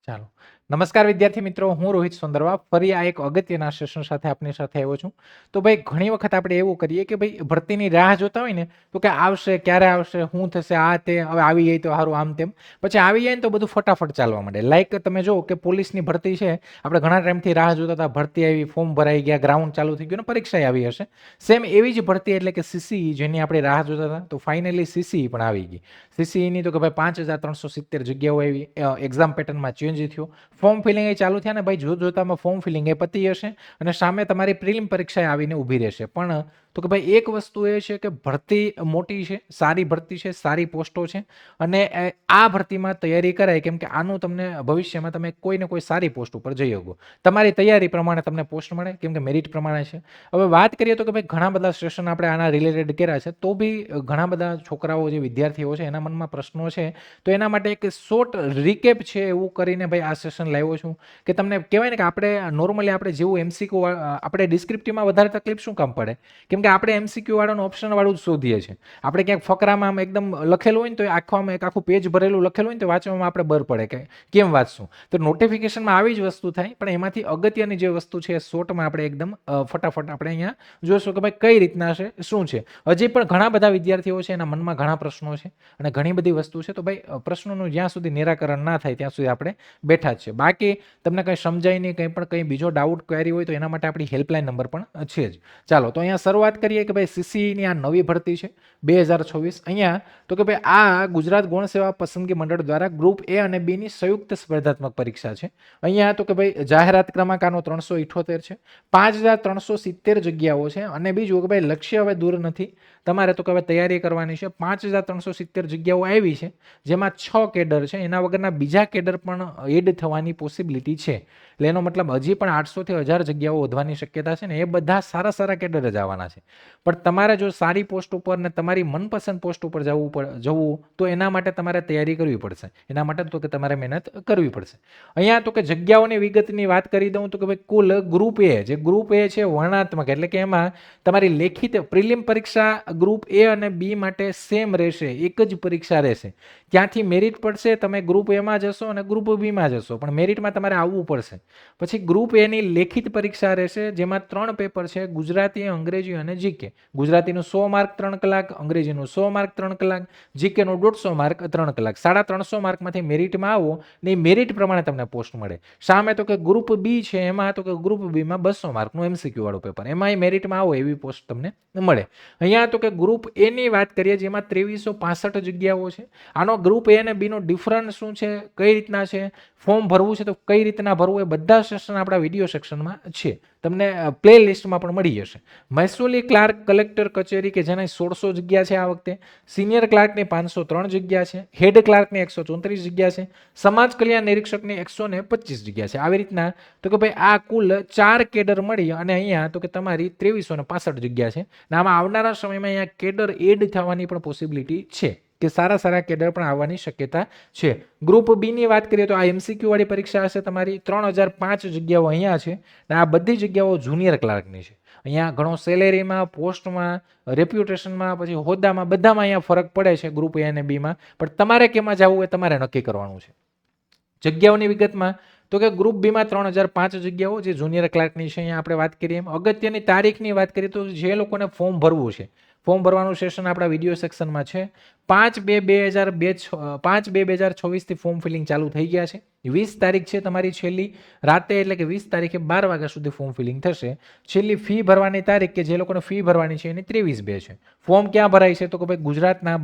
ચાલો. નમસ્કાર વિદ્યાર્થી મિત્રો, હું રોહિત સુંદરવા ફરી આ એક અગત્યના સેશન સાથે આપની સાથે આવ્યો છું. તો ભાઈ ઘણી વખત આપણે એવું કરીએ કે ભાઈ ભરતીની રાહ જોતા હોય ને તો કે આવશે, ક્યારે આવશે, શું થશે, આ તે હવે આવી જાય તો સારું આમ તેમ. પછી આવી જાય ને તો બધું ફટાફટ ચાલવા માંડે. લાઈક તમે જો કે પોલીસની ભરતી છે, આપણે ઘણા ટાઈમથી રાહ જોતા હતા, ભરતી આવી, ફોર્મ ભરાઈ ગયા, ગ્રાઉન્ડ ચાલુ થઈ ગયું ને પરીક્ષા આવી હશે. સેમ એવી જ ભરતી એટલે કે સીસીઈ જેની આપણે રાહ જોતા હતા, તો ફાઇનલી સીસીઈ પણ આવી ગઈ. સીસીઈની તો કે ભાઈ 5370 જગ્યાઓ આવી, એક્ઝામ પેટર્નમાં ચેન્જ થયો. ફોર્મ ફિલિંગ એ ચાલુ થયા ને ભાઈ જોતામાં ફોર્મ ફિલિંગ એ પતી હશે અને સામે તમારી પ્રિલિમ પરીક્ષા આવીને ઊભી રહેશે. પણ તો કે ભાઈ એક વસ્તુ એ છે કે ભરતી મોટી છે, સારી ભરતી છે, સારી પોસ્ટો છે અને આ ભરતીમાં તૈયારી કરાય, કેમ કે આનું તમને ભવિષ્યમાં તમે કોઈને કોઈ સારી પોસ્ટ ઉપર જઈ શકો. તમારી તૈયારી પ્રમાણે તમને પોસ્ટ મળે, કેમ કે મેરિટ પ્રમાણે છે. હવે વાત કરીએ તો કે ભાઈ ઘણા બધા સેશન આપણે આના રિલેટેડ કર્યા છે, તો બી ઘણા બધા છોકરાઓ જે વિદ્યાર્થીઓ છે એના મનમાં પ્રશ્નો છે. તો એના માટે એક શોર્ટ રિકેપ છે એવું કરીને ભાઈ આ સેશન લાવ્યો છું કે તમને કહેવાય ને કે આપણે નોર્મલી આપણે જેવું એમસીક્યુ આપણે ડિસ્ક્રિપ્ટિવમાં વધારે તકલીફ શું કામ પડે, કેમ કે આપણે એમસીક્યુ વાળાનું ઓપ્શન વાળું જ શોધીએ છીએ. આપણે ક્યાંક ફકરામાં આમ એકદમ લખેલું હોય ને તો આખું એક આખું પેજ ભરેલું લખેલું હોય ને તો વાંચવામાં આપણે બર પડે કે કેમ વાંચશું. તો નોટિફિકેશનમાં આવી જ વસ્તુ થાય, પણ એમાંથી અગત્યની જે વસ્તુ છે એ શોર્ટમાં આપણે એકદમ ફટાફટ આપણે અહીંયા જોશું કે ભાઈ કઈ રીતના છે, શું છે. હજી પણ ઘણા બધા વિદ્યાર્થીઓ છે એના મનમાં ઘણા પ્રશ્નો છે અને ઘણી બધી વસ્તુ છે, તો ભાઈ પ્રશ્નોનું જ્યાં સુધી નિરાકરણ ના થાય ત્યાં સુધી આપણે બેઠા જ છે. બાકી તમને કંઈ સમજાય નહીં, કંઈ બીજો ડાઉટ ક્વેરી હોય તો એના માટે આપણી હેલ્પલાઇન નંબર પણ છે જ. ચાલો તો અહીંયા શરૂઆત કરીએ કે ભાઈ સીસીઈની આ નવી ભરતી છે 2026. અહીંયા તો કે ભાઈ આ ગુજરાત ગૌણ સેવા પસંદગી મંડળ દ્વારા ગ્રુપ એ અને બી ની સંયુક્ત સ્પર્ધાત્મક પરીક્ષા છે. અહીંયા તો કે ભાઈ જાહેરાત ક્રમાંક આનો 378 છે, 5370 જગ્યાઓ છે અને બીજું કે ભાઈ લક્ષ્ય હવે દૂર નથી, તમારે તો કે હવે તૈયારી કરવાની છે. 5370 જગ્યાઓ આવી છે, જેમાં 6 કેડર છે, એના વગરના બીજા કેડર પણ એડ થવાની પોસિબિલિટી છે. એટલે એનો મતલબ હજી પણ 800 થી 1000 જગ્યાઓ વધવાની શક્યતા છે ને એ બધા સારા કેડર જ આવવાના છે. પણ તમારે જો સારી પોસ્ટ ઉપર ને તમારી મનપસંદ પોસ્ટ ઉપર જવું તો એના માટે તમારે તૈયારી કરવી પડશે. એના માટે તો કે તમારે મહેનત કરવી પડશે. અહીંયા તો કે જગ્યાઓની વિગતની વાત કરી દઉં તો કે ભાઈ કુલ ગ્રુપ એ છે વર્ણનાત્મક, એટલે કે એમાં તમારી લેખિત પ્રિલિમ પરીક્ષા ગ્રુપ એ અને બી માટે સેમ રહેશે, એક જ પરીક્ષા રહેશે. ત્યાંથી મેરિટ પડશે, તમે ગ્રુપ એમાં જશો અને ગ્રુપ બીમાં જશો, પણ મેરિટમાં તમારે આવવું પડશે. પછી ગ્રુપ એની લેખિત પરીક્ષા રહેશે, જેમાં 3 પેપર છે, ગુજરાતી, અંગ્રેજી અને જીકે. ગુજરાતીનું 100 માર્ક 3 કલાક, અંગ્રેજીનું 100 માર્ક 3 કલાક, જીકેનું 150 માર્ક 3 કલાક. 350 માર્કમાંથી મેરિટમાં આવો ને મેરિટ પ્રમાણે તમને પોસ્ટ મળે. સામે તો કે ગ્રુપ બી છે, એમાં તો કે ગ્રુપ બીમાં 200 માર્કનું એમસીક્યુ વાળું પેપર, એમાં મેરિટમાં આવો એવી પોસ્ટ તમને મળે. અહીંયા તો કે ગ્રુપ એ ની વાત કરીએ, જેમાં 2365 જગ્યાઓ છે. આનો ગ્રુપ એ અને બી નો ડિફરન્સ શું છે, કઈ રીતના છે, ફોર્મ ભરવું છે તો કઈ રીતના ભરવું, એ બધા સેશન આપણા વિડીયો સેક્શનમાં છે, તમને પ્લે લિસ્ટમાં પણ મળી જશે. મહેસૂલી ક્લાર્ક કલેક્ટર કચેરી કે જેને 1600 જગ્યા છે આ વખતે, સિનિયર ક્લાર્કની 503 જગ્યા છે, હેડ ક્લાર્કની 134 જગ્યા છે, સમાજ કલ્યાણ નિરીક્ષકની 125 જગ્યા છે. આવી રીતના તો કે ભાઈ આ કુલ 4 કેડર મળી અને અહીંયા તો કે તમારી 2365 જગ્યા છે. અને આમાં આવનારા સમયમાં અહીંયા કેડર એડ થવાની પણ પોસિબિલિટી છે, કે સારા કેડર પણ આવવાની શક્યતા છે. ગ્રુપ બી ની વાત કરીએ તો આ એમસીક્યુ વાળી પરીક્ષા હશે તમારી, 3005 જગ્યાઓ અહીંયા છે અને આ બધી જગ્યાઓ જુનિયર ક્લાર્કની છે. અહીંયા ઘણો સેલેરીમાં, પોસ્ટમાં, રેપ્યુટેશનમાં, પછી હોદ્દામાં બધામાં અહીંયા ફરક પડે છે ગ્રુપ એ અને બીમાં, પણ તમારે કેમાં જવું એ તમારે નક્કી કરવાનું છે. જગ્યાઓની વિગતમાં તો કે ગ્રુપ બીમાં 3005 જગ્યાઓ જે જુનિયર ક્લાર્કની છે, અહીંયા આપણે વાત કરીએ. એમ અગત્યની તારીખની વાત કરીએ તો જે લોકોને ફોર્મ ભરવું છે, ફોર્મ ભરવાનું સેશન આપણા વિડીયો સેક્શનમાં છે. 5/2/2026 થી ફોર્મ ફિલિંગ ચાલુ થઈ ગયા છે. 20 તારીખ છે તમારી છેલ્લી રાતે, એટલે કે 20 તારીખે 12 વાગ્યા સુધી ફોર્મ ફિલિંગ થશે. છેલ્લી ફી ભરવાની તારીખ કે જે લોકોને ફી ભરવાની છે એની 23/2 છે. ફોર્મ ક્યાં ભરાય છે તો કે ભાઈ ગુજરાતના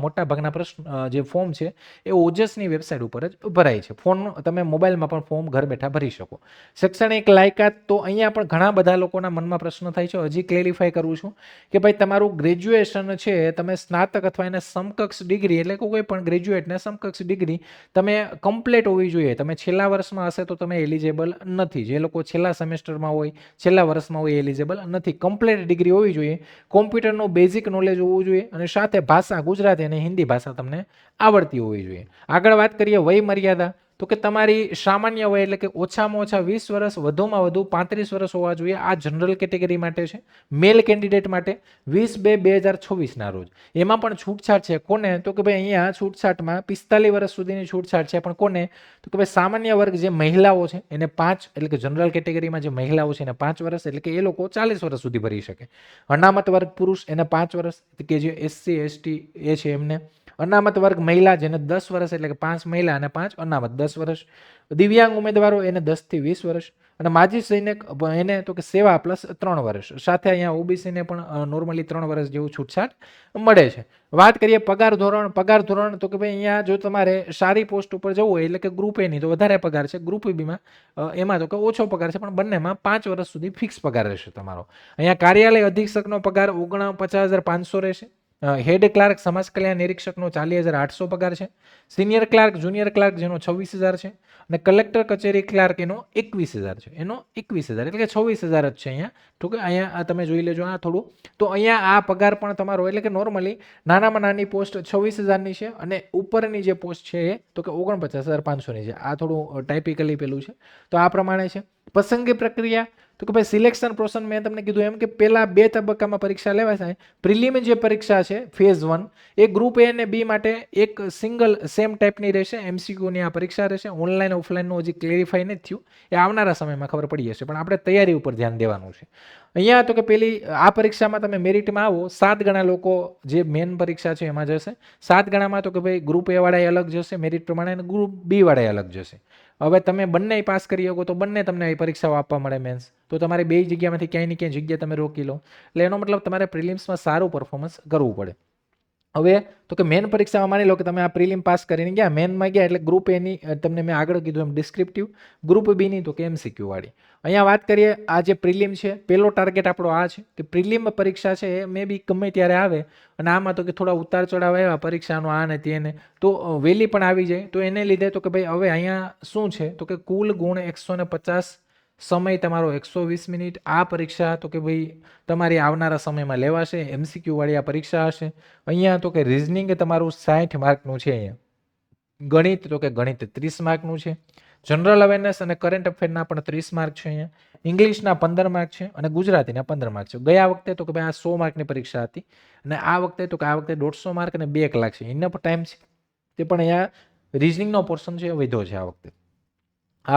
મોટા ભાગના પ્રશ્ન જે ફોર્મ છે એ ઓજસની વેબસાઇટ ઉપર જ ભરાય છે. ફોન તમે મોબાઈલમાં પણ ફોર્મ ઘર બેઠા ભરી શકો. શૈક્ષણિક લાયકાત તો અહીંયા પણ ઘણા બધા લોકોના મનમાં પ્રશ્ન થાય છે, હજી ક્લેરિફાય કરું છું કે ભાઈ તમારું ગ્રેજ્યુએશન છે, તમે સ્નાતક અથવા એને સમકક્ષ ડિગ્રી, એટલે કે કોઈ પણ ગ્રેજ્યુએટને સમકક્ષ ડિગ્રી તમે કમ્પ્લીટ હોવી જોઈએ. તમે છેલ્લા વર્ષમાં હશે તો તમે એલિજિબલ નથી. જે લોકો છેલ્લા સેમેસ્ટરમાં હોય, છેલ્લા વર્ષમાં હોય, એલિજિબલ નથી. કમ્પ્લીટ ડિગ્રી હોવી જોઈએ, કોમ્પ્યુટરનું બેઝિક નોલેજ હોવું જોઈએ અને સાથે ભાષા ગુજરાતી અને હિન્દી ભાષા તમને આવડતી હોવી જોઈએ. આગળ વાત કરીએ વય મર્યાદા તો કે તમારી સામાન્ય વય એટલે કે ઓછામાં ઓછા 20 વર્ષ વધુમાં વધુ 35 વર્ષ હોવા જોઈએ. આ જનરલ કેટેગરી માટે છે, મેલ કેન્ડિડેટ માટે 20/2/2026 રોજ. એમાં પણ છૂટછાટ છે. કોને? તો કે ભાઈ અહીંયા છૂટછાટમાં 45 વર્ષ સુધીની છૂટછાટ છે. પણ કોને? તો કે ભાઈ સામાન્ય વર્ગ જે મહિલાઓ છે એને 5, એટલે કે જનરલ કેટેગરીમાં જે મહિલાઓ છે એને 5 વર્ષ, એટલે કે એ લોકો 40 વર્ષ સુધી ભરી શકે. અનામત વર્ગ પુરુષ એને 5 વર્ષ, કે જે SC ST એ છે એમને. અનામત વર્ગ મહિલા જેને 10 વર્ષ, એટલે કે 5 મહિલા અને 5 અનામત 10 વર્ષ. દિવ્યાંગ ઉમેદવારો એને 10 થી 20 વર્ષ. અને માજી સૈનિક એને તો કે સેવા પ્લસ 3 વર્ષ. સાથે અહીંયા OBC ને પણ નોર્મલી 3 વર્ષ જેવું છૂટછાટ મળે છે. વાત કરીએ પગાર ધોરણ તો કે ભાઈ અહીંયા જો તમારે સારી પોસ્ટ ઉપર જવું હોય, એટલે કે ગ્રુપ એ ની તો વધારે પગાર છે, ગ્રુપ બીમાં એમાં તો કે ઓછો પગાર છે, પણ બંનેમાં 5 વર્ષ સુધી ફિક્સ પગાર રહેશે તમારો. અહીંયા કાર્યાલય અધિક્ષકનો પગાર 49,500 રહેશે. હેડ ક્લાર્ક સમાજ કલ્યાણ નિરીક્ષકનો 40,800 પગાર છે. સિનિયર ક્લાર્ક જુનિયર ક્લાર્ક જેનો 26,000 છે. અને કલેક્ટર કચેરી ક્લાર્ક એનો 21,000 છે. એનો 21,000 એટલે કે 26,000 જ છે અહીંયા. તો કે અહીંયા તમે જોઈ લેજો આ થોડું. તો અહીંયા આ પગાર પણ તમારો, એટલે કે નોર્મલી નાનામાં નાની પોસ્ટ 26,000ની છે અને ઉપરની જે પોસ્ટ છે એ તો કે 49,500ની છે. આ થોડું ટાઈપિકલી પેલું છે. તો આ પ્રમાણે છે. પસંદગી પ્રક્રિયા તો કે ભાઈ સિલેક્શન પ્રોસેસ મેં તમને કીધું એમ કે પહેલા 2 તબક્કામાં પરીક્ષા લેવાય છે. પ્રિલિમ જે પરીક્ષા છે ફેઝ 1 એ ગ્રુપ A અને B માટે એક સિંગલ સેમ ટાઈપની રહેશે. MCQ ની આ પરીક્ષા રહેશે. ઓનલાઈન ઓફલાઈનનું હજી ક્લેરિફાઈ નથી થયું, એ આવનારા સમયમાં ખબર પડી જશે, પણ આપણે તૈયારી ઉપર ધ્યાન દેવાનું છે. અહીંયા તો કે પેલી આ પરીક્ષામાં તમે મેરિટમાં આવો 7 ગણા લોકો જે મેન પરીક્ષા છે એમાં જશે. 7 ગણામાં તો કે ભાઈ ગ્રુપ A વાળા અલગ જશે મેરિટ પ્રમાણે, અને ગ્રુપ B વાળા અલગ જશે. હવે તમે બંને પાસ કરી શકો તો બંને તમને પરીક્ષાઓ આપવા મળે મેન્સ, તો તમારે બે જગ્યામાંથી ક્યાંય ને ક્યાંય જગ્યા તમે રોકી લો. એટલે એનો મતલબ તમારે પ્રિલિમ્સમાં સારું પરફોર્મન્સ કરવું પડે. હવે તો કે મેન પરીક્ષામાં માની લો કે તમે આ પ્રિલિમ પાસ કરીને ગયા, મેનમાં ગયા, એટલે ગ્રુપ A ની તમને મેં આગળ કીધું એમ ડિસ્ક્રિપ્ટિવ, ગ્રુપ B ની તો કે MCQ વાળી. અહીંયા વાત કરીએ આ જે પ્રિલિમ છે, પહેલો ટાર્ગેટ આપણો આ છે કે પ્રિલિમ પરીક્ષા છે એ મે બી ગમે ત્યારે આવે, અને આમાં તો કે થોડા ઉતાર ચઢાવ આવ્યા પરીક્ષાનો આ ને તેને, તો વહેલી પણ આવી જાય. તો એને લીધે તો કે ભાઈ હવે અહીંયા શું છે તો કે કુલ ગુણ 150, સમય તમારો 120 મિનિટ. આ પરીક્ષા તો કે ભાઈ તમારી આવનારા સમયમાં લેવાશે. MCQ વાળી આ પરીક્ષા હશે. અહીંયા તો કે રિઝનિંગ તમારું 60 માર્કનું છે. અહીંયા ગણિત તો કે ગણિત 30 માર્કનું છે. જનરલ અવેરનેસ અને કરંટ અફેરના પણ 30 માર્ક છે. અહીંયા ઇંગ્લિશના 15 માર્ક છે અને ગુજરાતીના 15 માર્ક છે. ગયા વખતે તો કે ભાઈ આ 100 માર્કની પરીક્ષા હતી, અને આ વખતે તો કે આ વખતે 150 માર્ક અને 2 કલાક છે. ઇનફ ટાઈમ છે. તે પણ અહીંયા રિઝનિંગનો પોર્શન છે વધ્યો છે આ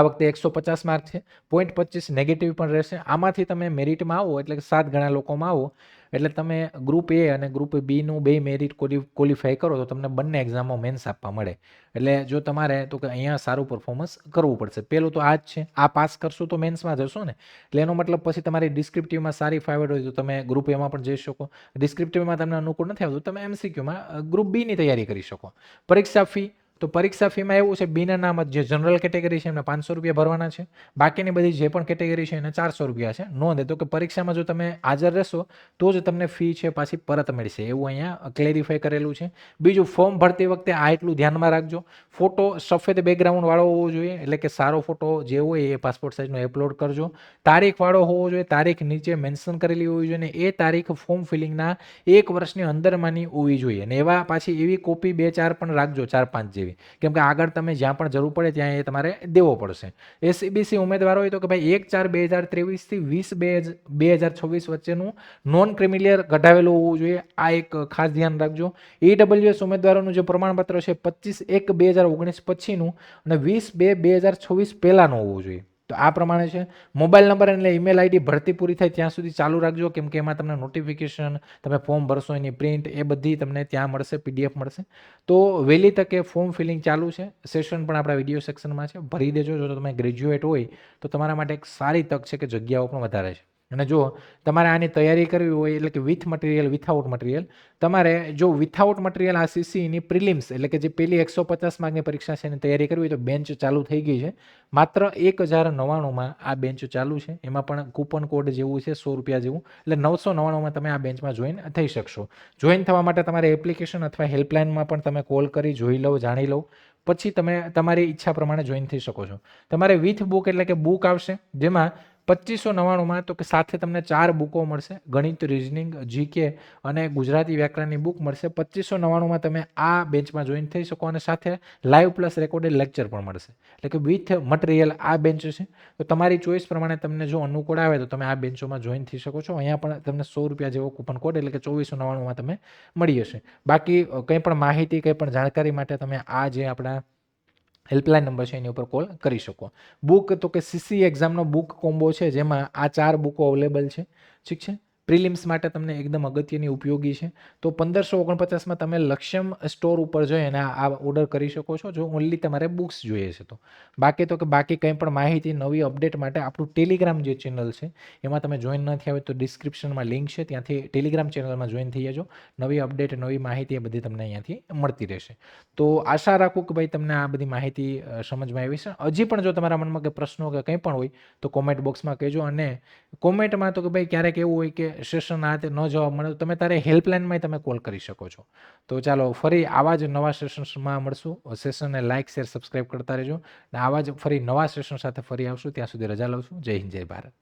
વખતે 150 માર્ક છે. 0.25 નેગેટિવ પણ રહેશે. આમાંથી તમે મેરિટમાં આવો, એટલે કે 7 ગણા લોકોમાં આવો, એટલે તમે ગ્રુપ A અને ગ્રુપ B નું બે મેરિટ ક્વોલિફાય કરો તો તમને બંને એક્ઝામો મેન્સ આપવા મળે. એટલે જો તમારે તો કે અહીંયા સારું પરફોર્મન્સ કરવું પડશે. પહેલું તો આ જ છે, આ પાસ કરશો તો મેન્સમાં જશો ને, એટલે એનો મતલબ પછી તમારી ડિસ્ક્રિપ્ટિવમાં સારી ફાવટ હોય તો તમે ગ્રુપ Aમાં પણ જઈ શકો. ડિસ્ક્રિપ્ટિવમાં તમને અનુકૂળ નથી આવતું, તમે MCQમાં ગ્રુપ B ની તૈયારી કરી શકો. પરીક્ષા ફી તો પરીક્ષા ફીમાં એવું છે, બીના નામ જે જનરલ કેટેગરી છે એમને 500 રૂપિયા ભરવાના છે. બાકીની બધી જે પણ કેટેગરી છે એને 400 રૂપિયા છે. નોંધ તો કે પરીક્ષામાં જો તમે હાજર રહેશો તો જ તમને ફી છે પાછી પરત મળશે, એવું અહીંયા ક્લેરિફાઈ કરેલું છે. બીજું, ફોર્મ ભરતી વખતે આ એટલું ધ્યાનમાં રાખજો, ફોટો સફેદ બેકગ્રાઉન્ડ વાળો હોવો જોઈએ, એટલે કે સારો ફોટો જે હોય એ પાસપોર્ટ સાઇઝનો અપલોડ કરજો. તારીખ વાળો હોવો જોઈએ, તારીખ નીચે મેન્શન કરેલી હોવી જોઈએ, અને એ તારીખ ફોર્મ ફિલિંગના 1 વર્ષની અંદરમાંની હોવી જોઈએ. અને એવા પાછી એવી કોપી 2-4 પણ રાખજો, 4-5 જેવી, કેમ કે આગળ તમે જ્યાં પણ જરૂર પડે ત્યાં એ તમારે દેવો પડશે. SCBC ઉમેદવારો હોય તો કે ભાઈ 1/4/2023 થી 20/2/2026 વચ્ચેનું નોન ક્રિમિલિયર કઢાવેલું હોવું જોઈએ. આ એક ખાસ ધ્યાન રાખજો. EWS ઉમેદવારોનું જે પ્રમાણપત્ર છે 25/1/2019 પછીનું અને 20/2/2026 પહેલાનું હોવું જોઈએ. તો આ પ્રમાણે છે. મોબાઈલ નંબર એટલે ઈમેલ આઈડી ભરતી પૂરી થાય ત્યાં સુધી ચાલુ રાખજો, કેમ કે એમાં તમને નોટિફિકેશન, તમે ફોર્મ ભરશો એની પ્રિન્ટ એ બધી તમને ત્યાં મળશે, PDF મળશે. તો વહેલી તકે ફોર્મ ફિલિંગ ચાલુ છે. સેશન પણ આપણા વિડીયો સેક્શનમાં છે, ભરી દેજો. જો તમે ગ્રેજ્યુએટ હોય તો તમારા માટે એક સારી તક છે કે જગ્યાઓ પણ વધારે છે. અને જો તમારે આની તૈયારી કરવી હોય, એટલે કે વિથ મટીરિયલ વિથઆઉટ મટીરિયલ, તમારે જો વિથઆઉટ મટીરિયલ આ CCની પ્રિલિમ્સ એટલે કે જે પેલી 150 માર્કની પરીક્ષા છે એની તૈયારી કરવી હોય તો બેન્ચ ચાલુ થઈ ગઈ છે. માત્ર 1099માં આ બેન્ચ ચાલુ છે. એમાં પણ કૂપન કોડ જેવું છે 100 રૂપિયા જેવું, એટલે 999માં તમે આ બેન્ચમાં જોઈન થઈ શકશો. જોઈન થવા માટે તમારે એપ્લિકેશન અથવા હેલ્પલાઇનમાં પણ તમે કોલ કરી જોઈ લો, જાણી લો, પછી તમે તમારી ઈચ્છા પ્રમાણે જોઈન થઈ શકો છો. તમારે વિથ બુક એટલે કે બુક આવશે, જેમાં 2599 તો કે સાથે તમને 4 બુકો મળશે, ગણિત, રિઝનિંગ, જીકે અને ગુજરાતી વ્યાકરણની બુક મળશે. 2599 તમે આ બેન્ચમાં જોઈન થઈ શકો અને સાથે લાઈવ પ્લસ રેકોર્ડેડ લેક્ચર પણ મળશે, એટલે કે વિથ મટીરિયલ આ બેન્ચ છે. તો તમારી ચોઈસ પ્રમાણે તમને જો અનુકૂળ આવે તો તમે આ બેન્ચોમાં જોઈન થઈ શકો છો. અહીંયા પણ તમને ₹100 જેવો કૂપન કોડ એટલે કે 2499 તમે મળી જશે. બાકી કંઈ પણ માહિતી, કંઈ પણ જાણકારી માટે તમે આ જે આપણા હેલ્પલાઇન નંબર છે એની ઉપર કોલ કરી શકો. બુક તો કે સીસી એક્ઝામનો બુક કોમ્બો છે, જેમાં આ 4 બુકો અવેલેબલ છે. ઠીક છે. પ્રિલિમ્સ માટે તમને એકદમ અગત્યની ઉપયોગી છે. તો 1549માં તમે લક્ષ્યમ સ્ટોર ઉપર જઈ અને આ ઓર્ડર કરી શકો છો, જો ઓનલી તમારે બુક્સ જોઈએ છે તો. બાકી કંઈ પણ માહિતી, નવી અપડેટ માટે આપણું ટેલિગ્રામ જે ચેનલ છે એમાં તમે જોઈન ન થયા હોય તો ડિસ્ક્રિપ્શનમાં લિંક છે, ત્યાંથી ટેલિગ્રામ ચેનલમાં જોઈન થઈ જજો. નવી અપડેટ, નવી માહિતી એ બધી તમને અહીંયાથી મળતી રહેશે. તો આશા રાખું કે ભાઈ તમને આ બધી માહિતી સમજમાં આવી છે. હજી પણ જો તમારા મનમાં કંઈ પ્રશ્નો કે કંઈ પણ હોય તો કોમેન્ટ બોક્સમાં કહેજો. અને કોમેન્ટમાં તો કે ભાઈ ક્યારેક એવું હોય કે સેશન આ તે ન જવાબ મળે તો તમે તારે હેલ્પલાઇનમાં તમે કોલ કરી શકો છો. તો ચાલો ફરી આવા જ નવા સેશન્સમાં મળશું. સેશનને લાઇક, શેર, સબસ્ક્રાઇબ કરતા રહેજો. અને આવા જ ફરી નવા સેશન સાથે ફરી આવશું. ત્યાં સુધી રજા લઉં છું. જય હિન્દ, જય ભારત.